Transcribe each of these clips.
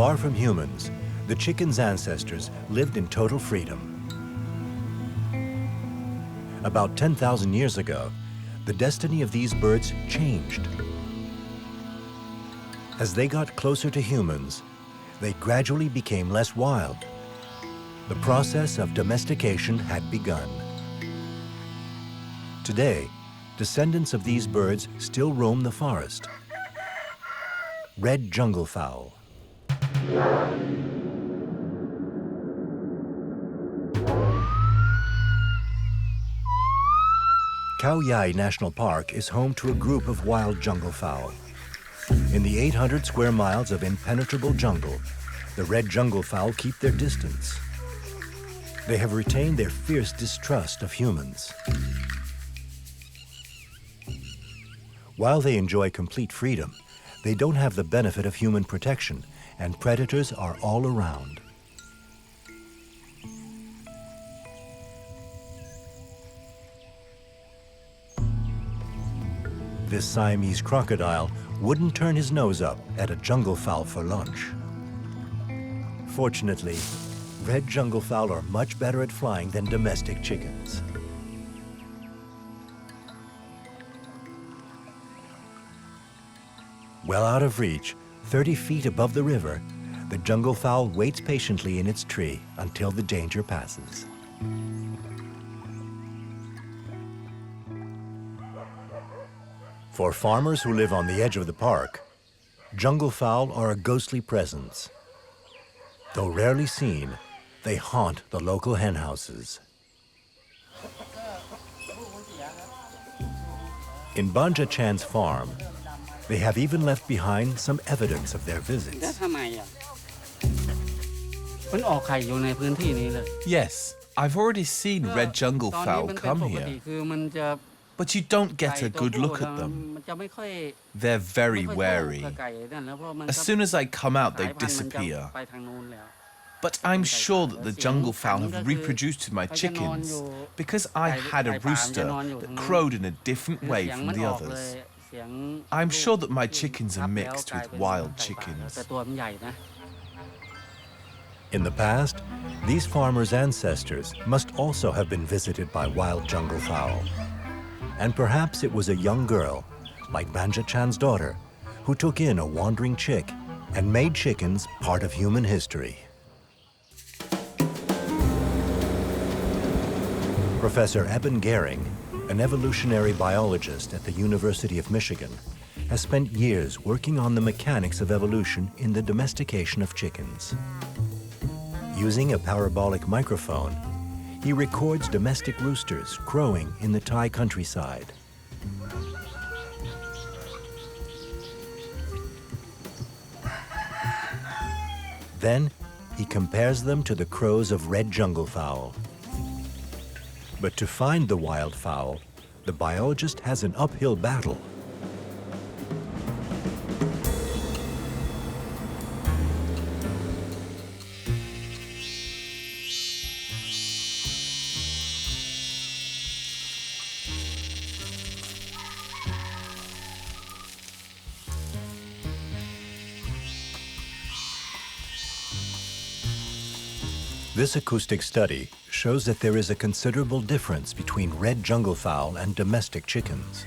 Far from humans, the chicken's ancestors lived in total freedom. About 10,000 years ago, the destiny of these birds changed. As they got closer to humans, they gradually became less wild. The process of domestication had begun. Today, descendants of these birds still roam the forest. Red jungle fowl. Khao Yai National Park is home to a group of wild jungle fowl. In the 800 square miles of impenetrable jungle, the red jungle fowl keep their distance. They have retained their fierce distrust of humans. While they enjoy complete freedom, they don't have the benefit of human protection, and predators are all around. This Siamese crocodile wouldn't turn his nose up at a jungle fowl for lunch. Fortunately, red jungle fowl are much better at flying than domestic chickens. Well out of reach, 30 feet above the river, the jungle fowl waits patiently in its tree until the danger passes. For farmers who live on the edge of the park, jungle fowl are a ghostly presence. Though rarely seen, they haunt the local hen houses. In Banja Chan's farm, they have even left behind some evidence of their visits. Yes, I've already seen red jungle fowl come here. But you don't get a good look at them. They're very wary. As soon as I come out, they disappear. But I'm sure that the jungle fowl have reproduced with my chickens because I had a rooster that crowed in a different way from the others. I'm sure that my chickens are mixed with wild chickens. In the past, these farmers' ancestors must also have been visited by wild jungle fowl. And perhaps it was a young girl, like Banja Chan's daughter, who took in a wandering chick and made chickens part of human history. Professor Eben Gehring, an evolutionary biologist at the University of Michigan, has spent years working on the mechanics of evolution in the domestication of chickens. Using a parabolic microphone, he records domestic roosters crowing in the Thai countryside. Then, he compares them to the crows of red jungle fowl. But to find the wild fowl, the biologist has an uphill battle. This acoustic study shows that there is a considerable difference between red jungle fowl and domestic chickens,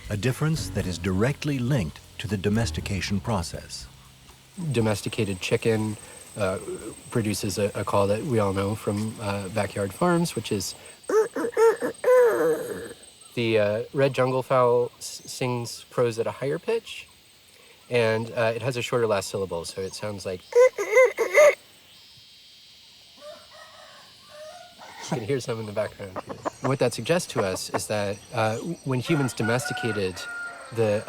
a difference that is directly linked to the domestication process. Domesticated chicken produces a call that we all know from backyard farms, which is the red jungle fowl sings crows at a higher pitch, and it has a shorter last syllable, so it sounds like. You can hear some in the background here. What that suggests to us is that when humans domesticated the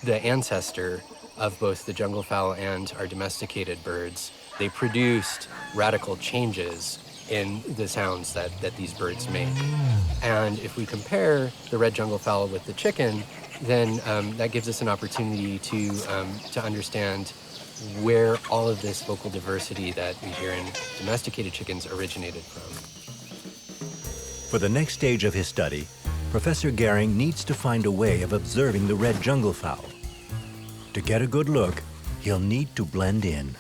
ancestor of both the jungle fowl and our domesticated birds, they produced radical changes in the sounds that these birds make. And if we compare the red jungle fowl with the chicken, then that gives us an opportunity to understand where all of this vocal diversity that we hear in domesticated chickens originated from. For the next stage of his study, Professor Gehring needs to find a way of observing the red jungle fowl. To get a good look, he'll need to blend in.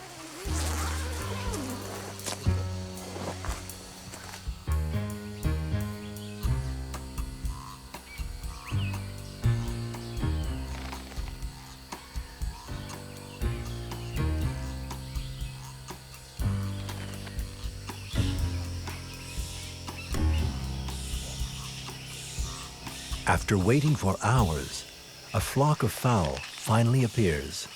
After waiting for hours, a flock of fowl finally appears.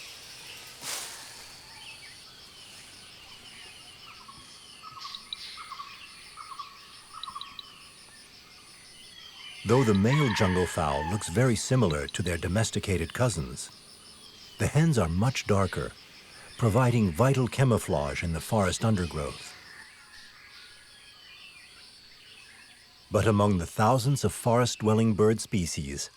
Though the male jungle fowl looks very similar to their domesticated cousins, the hens are much darker, providing vital camouflage in the forest undergrowth. But among the thousands of forest-dwelling bird species,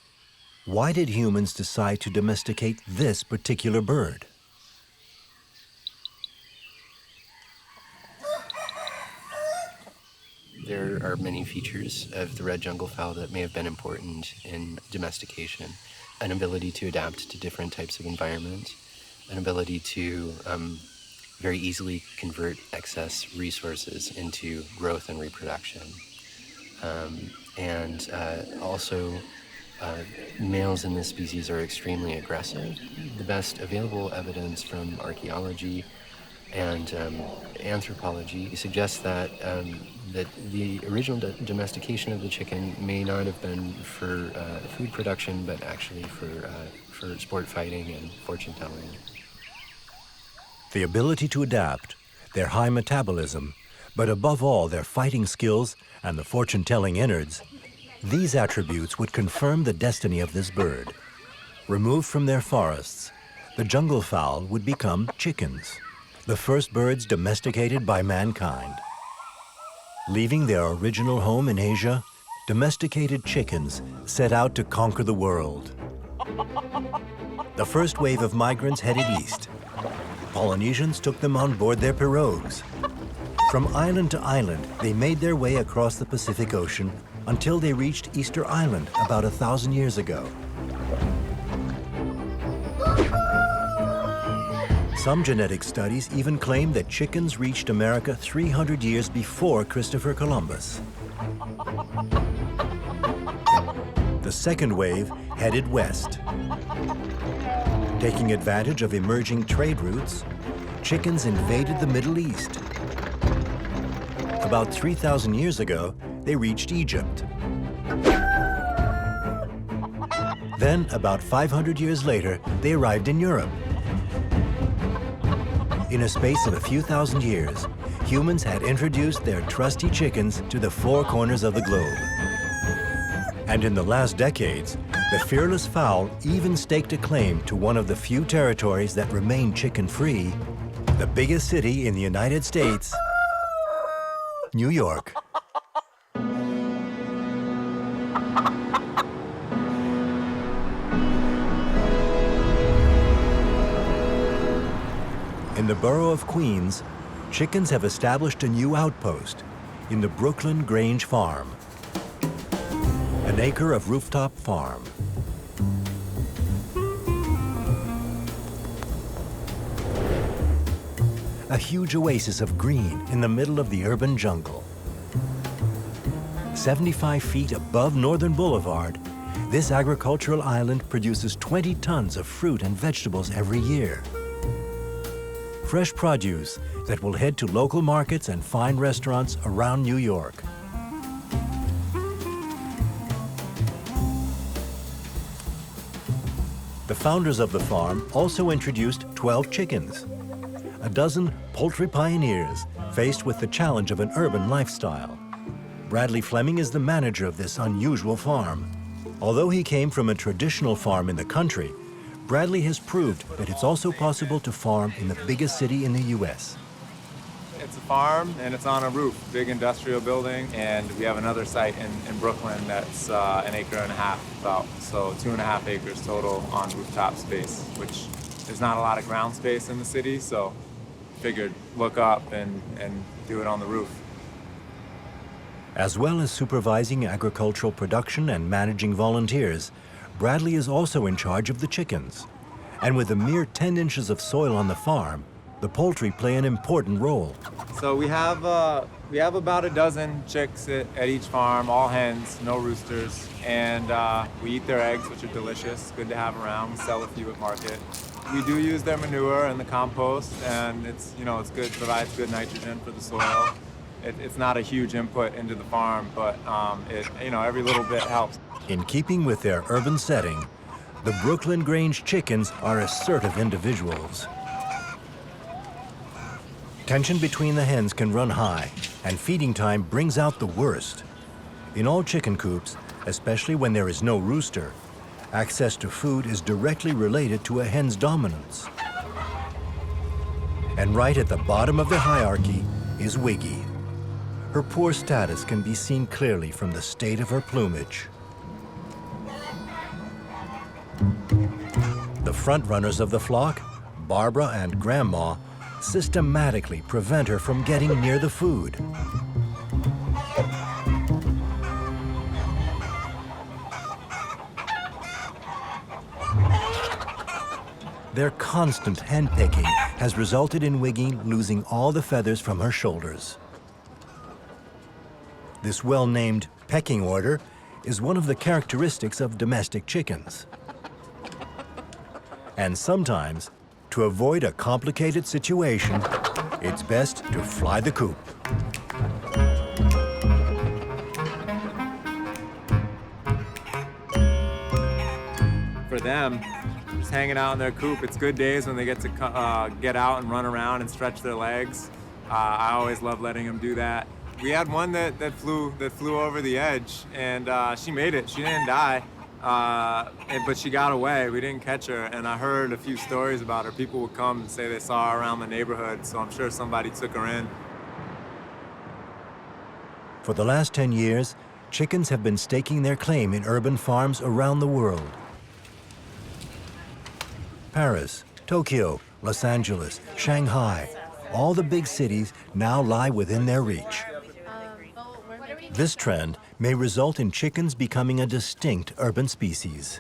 why did humans decide to domesticate this particular bird? There are many features of the red jungle fowl that may have been important in domestication. An ability to adapt to different types of environment, an ability to very easily convert excess resources into growth and reproduction. Also, males in this species are extremely aggressive. The best available evidence from archaeology and anthropology suggests that that the original domestication of the chicken may not have been for food production, but actually for sport fighting and fortune telling. The ability to adapt, their high metabolism, but above all their fighting skills and the fortune-telling innards, these attributes would confirm the destiny of this bird. Removed from their forests, the jungle fowl would become chickens, the first birds domesticated by mankind. Leaving their original home in Asia, domesticated chickens set out to conquer the world. The first wave of migrants headed east. Polynesians took them on board their pirogues. From island to island, they made their way across the Pacific Ocean until they reached Easter Island about 1,000 years ago. Some genetic studies even claim that chickens reached America 300 years before Christopher Columbus. The second wave headed west. Taking advantage of emerging trade routes, chickens invaded the Middle East. About 3,000 years ago, they reached Egypt. Then, about 500 years later, they arrived in Europe. In a space of a few thousand years, humans had introduced their trusty chickens to the four corners of the globe. And in the last decades, the fearless fowl even staked a claim to one of the few territories that remain chicken-free, the biggest city in the United States, New York. In the borough of Queens, chickens have established a new outpost in the Brooklyn Grange Farm, an acre of rooftop farm. A huge oasis of green in the middle of the urban jungle. 75 feet above Northern Boulevard, this agricultural island produces 20 tons of fruit and vegetables every year. Fresh produce that will head to local markets and fine restaurants around New York. The founders of the farm also introduced 12 chickens. A dozen poultry pioneers faced with the challenge of an urban lifestyle. Bradley Fleming is the manager of this unusual farm. Although he came from a traditional farm in the country, Bradley has proved that it's also possible to farm in the biggest city in the U.S. It's a farm and it's on a roof, big industrial building, and we have another site in Brooklyn that's an acre and a half about, so 2.5 acres total on rooftop space, which is not a lot of ground space in the city, so figured look up and do it on the roof. As well as supervising agricultural production and managing volunteers, Bradley is also in charge of the chickens. And with a mere 10 inches of soil on the farm, the poultry play an important role. So we have about a dozen chicks at each farm, all hens, no roosters, and we eat their eggs, which are delicious, good to have around. We sell a few at market. We do use their manure and the compost, and it's good, provides good nitrogen for the soil. It's not a huge input into the farm, but every little bit helps. In keeping with their urban setting, the Brooklyn Grange chickens are assertive individuals. Tension between the hens can run high, and feeding time brings out the worst. In all chicken coops, especially when there is no rooster, access to food is directly related to a hen's dominance. And right at the bottom of the hierarchy is Wiggy. Her poor status can be seen clearly from the state of her plumage. The front-runners of the flock, Barbara and Grandma, systematically prevent her from getting near the food. Their constant hen-picking has resulted in Wiggy losing all the feathers from her shoulders. This well-named pecking order is one of the characteristics of domestic chickens. And sometimes, to avoid a complicated situation, it's best to fly the coop. For them, just hanging out in their coop, it's good days when they get to get out and run around and stretch their legs. I always love letting them do that. We had one that flew over the edge, and she made it. She didn't die, but she got away. We didn't catch her, and I heard a few stories about her. People would come and say they saw her around the neighborhood, so I'm sure somebody took her in. For the last 10 years, chickens have been staking their claim in urban farms around the world. Paris, Tokyo, Los Angeles, Shanghai, all the big cities now lie within their reach. This trend may result in chickens becoming a distinct urban species.